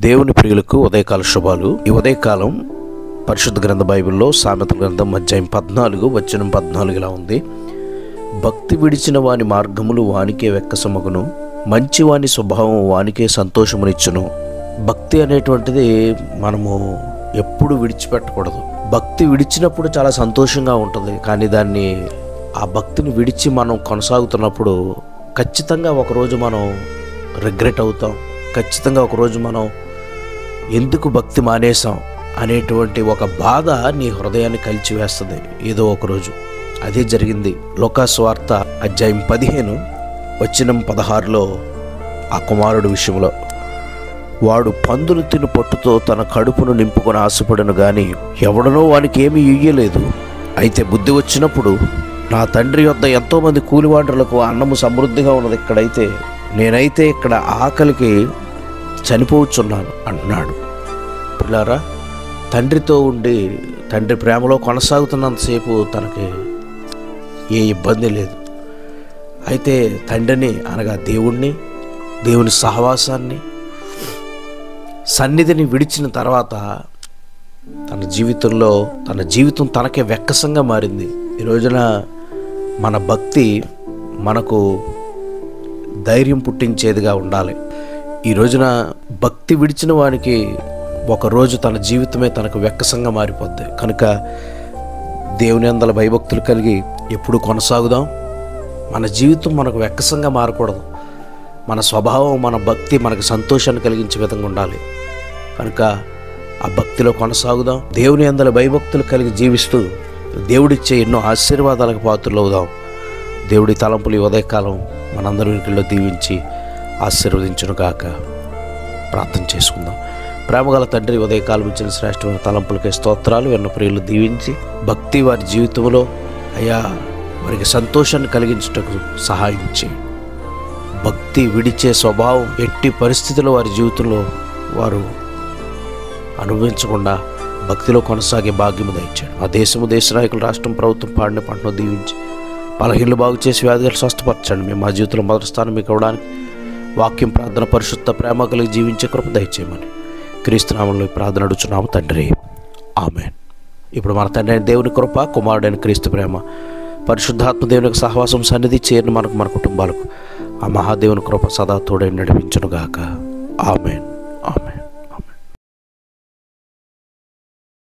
దేవుని ప్రియులకు ఉదయకాల శుభాలు. ఈ ఉదయకాలం పరిశుద్ధ గ్రంథ బైబిల్లో సామెతల గ్రంథం అధ్యాయం 14 వచనం 14 ఇలా ఉంది. భక్తి విడిచిన వాని మార్గములు వానికే వెక్కసమగును, మంచివాని స్వభావం వానికే సంతోషమునిచ్చును. భక్తి అనేటువంటిది మనము ఎప్పుడు విడిచిపెట్టకూడదు. భక్తి విడిచినప్పుడు చాలా సంతోషంగా ఉంటుంది, కానీ ఆ భక్తిని విడిచి మనం కొనసాగుతున్నప్పుడు ఖచ్చితంగా ఒకరోజు మనం రిగ్రెట్ అవుతాం. ఖచ్చితంగా ఒకరోజు మనం ఎందుకు భక్తి మానేసాం అనేటువంటి ఒక బాధ నీ హృదయాన్ని కలిచివేస్తుంది ఏదో ఒకరోజు. అదే జరిగింది లూకాసు వార్త అధ్యాయం 15 వచనం 16లో ఆ కుమారుడు విషయంలో. వాడు పందులు తిను పొట్టుతో తన కడుపును నింపుకొని ఆశపడను గాని ఎవడనో వానికి ఏమీ ఇయ్యలేదు. అయితే బుద్ధి వచ్చినప్పుడు నా తండ్రి యొద్ద ఎంతోమంది కూలివాండ్రులకు అన్నము సమృద్ధిగా ఉన్నది, నేనైతే ఇక్కడ ఆకలికి చనిపోవచ్చున్నాను అంటున్నాడు. పిల్లారా, తండ్రితో ఉండి తండ్రి ప్రేమలో కొనసాగుతున్నంతసేపు తనకి ఏ ఇబ్బంది లేదు. అయితే తండ్రిని అనగా దేవుని సహవాసాన్ని, సన్నిధిని విడిచిన తర్వాత తన జీవితం తనకే వెక్కసంగా మారింది. ఈ రోజున మన భక్తి మనకు ధైర్యం పుట్టించేదిగా ఉండాలి. ఈ రోజున భక్తి విడిచిన వానికి ఒకరోజు తన జీవితమే తనకు వెక్కసంగా మారిపోద్ది. కనుక దేవుని యందల భయభక్తులు కలిగి ఎప్పుడు కొనసాగుదాం. మన జీవితం మనకు వెక్కసంగా మారకూడదు. మన స్వభావం, మన భక్తి మనకు సంతోషాన్ని కలిగించే విధంగా ఉండాలి. కనుక ఆ భక్తిలో కొనసాగుదాం. దేవుని యందల భయభక్తులు కలిగి జీవిస్తూ దేవుడిచ్చే ఎన్నో ఆశీర్వాదాలకు పాత్రలవుదాం. దేవుడి తలంపులు ఈ ఉదయకాలం మనందరిలో దీవించి ఆశీర్వదించును గాక. ప్రార్థన చేసుకుందాం. ప్రేమగల తండ్రి, ఉదయకాలం ఇచ్చిన శ్రేష్టమైన తలంపులకే స్తోత్రాలు. ఎన్నో ప్రియులు దీవించి భక్తి వారి జీవితంలో అయ్యా వారికి సంతోషాన్ని కలిగించుటకు సహాయం చేయండి. భక్తి విడిచే స్వభావం ఎట్టి పరిస్థితుల్లో వారి జీవితంలో వారు అనుభవించకుండా భక్తిలో కొనసాగే భాగ్యము దయచేయండి. ఆ దేశ నాయకులు, రాష్ట్రం, ప్రభుత్వం పాడిన పంటను దీవించి బలహీనలు బాగు చేసి వ్యాధులు స్వస్థపరచండి. మేము మా జీవితంలో మొదటి స్థానం మీకు ఇవ్వడానికి వాక్యం, ప్రార్థన, పరిశుద్ధ ప్రేమ కలిగి జీవించే కృప దయచేయమని క్రీస్తు నామములో ప్రార్థన అడుగుచున్నాము తండ్రి, ఆమేన్. ఇప్పుడు మన తండ్రి అయిన దేవుని కృప, కుమారుడైన క్రీస్తు ప్రేమ, పరిశుద్ధాత్మ దేవునికి సహవాసం, సన్నిధి చేరిన మన కుటుంబాలకు ఆ మహాదేవుని కృప సదా తోడై నడిపించునుగాక. ఆమేన్.